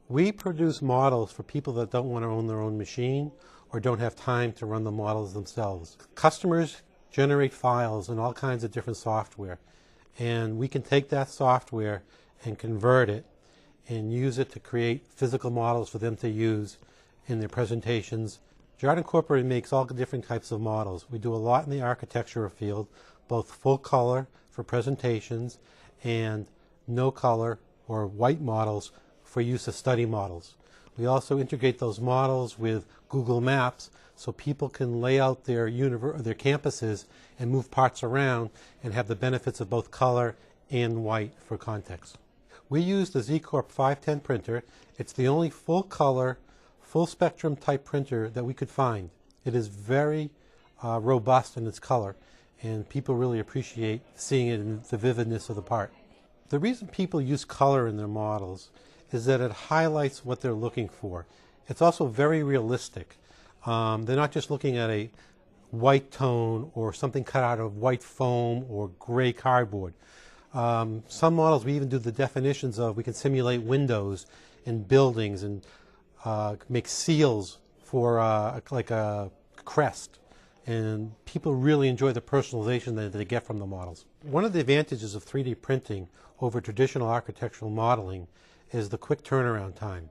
We produce models for people that don't want to own their own machine or don't have time to run the models themselves. Customers generate files in all kinds of different software, and we can take that software and convert it and use it to create physical models for them to use in their presentations. Jardine Corp makes all different types of models. We do a lot in the architectural field, both full color for presentations and no color or white models for use as study models. We also integrate those models with Google Maps so people can lay out their campuses and move parts around and have the benefits of both color and white for context. We use the Z Corp 510 printer. It's the only full color, full spectrum type printer that we could find. It is very robust in its color, and people really appreciate seeing it in the vividness of the part. The reason people use color in their models is that it highlights what they're looking for. It's also very realistic. They're not just looking at a white tone or something cut out of white foam or gray cardboard. Some models we even do the definitions of. We can simulate windows in buildings and make seals for like a crest. And people really enjoy the personalization that they get from the models. One of the advantages of 3D printing over traditional architectural modeling is the quick turnaround time.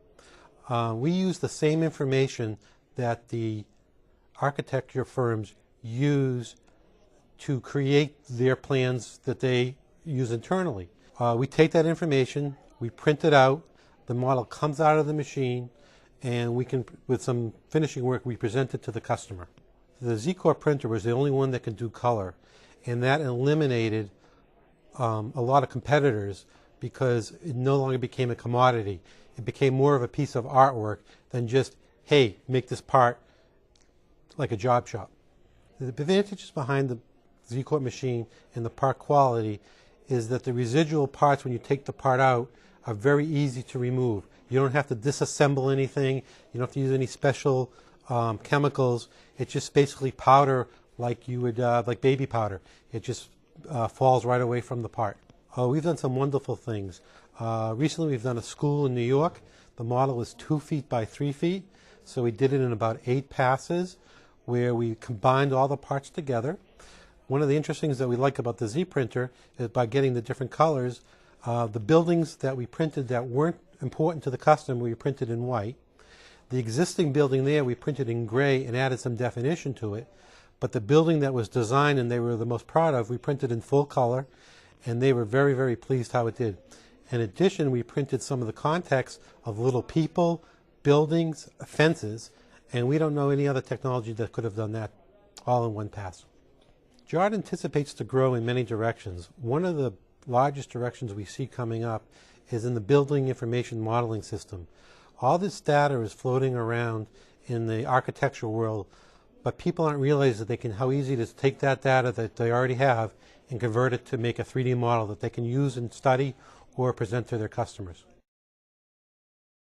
We use the same information that the architecture firms use to create their plans that they use internally. We take that information, we print it out, the model comes out of the machine, and we can, with some finishing work, we present it to the customer. The Z Corp printer was the only one that could do color, and that eliminated a lot of competitors because it no longer became a commodity. It became more of a piece of artwork than just, hey, make this part like a job shop. The advantages behind the Z Corp machine and the part quality is that the residual parts, when you take the part out, are very easy to remove. You don't have to disassemble anything. You don't have to use any special chemicals. It's just basically powder like you would, like baby powder. It just falls right away from the part. We've done some wonderful things. Recently we've done a school in New York. The model is 2 feet by 3 feet, so we did it in about 8 passes where we combined all the parts together. One of the interesting things that we like about the Z printer is by getting the different colors, the buildings that we printed that weren't important to the customer, we printed in white. The existing building there, we printed in gray and added some definition to it. But the building that was designed and they were the most proud of, we printed in full color, and they were very, very pleased how it did. In addition, we printed some of the context of little people, buildings, fences, and we don't know any other technology that could have done that all in one pass. Jardine anticipates to grow in many directions. One of the largest directions we see coming up is in the building information modeling system. All this data is floating around in the architectural world, but people aren't realizing that how easy it is to take that data that they already have and convert it to make a 3D model that they can use and study or present to their customers.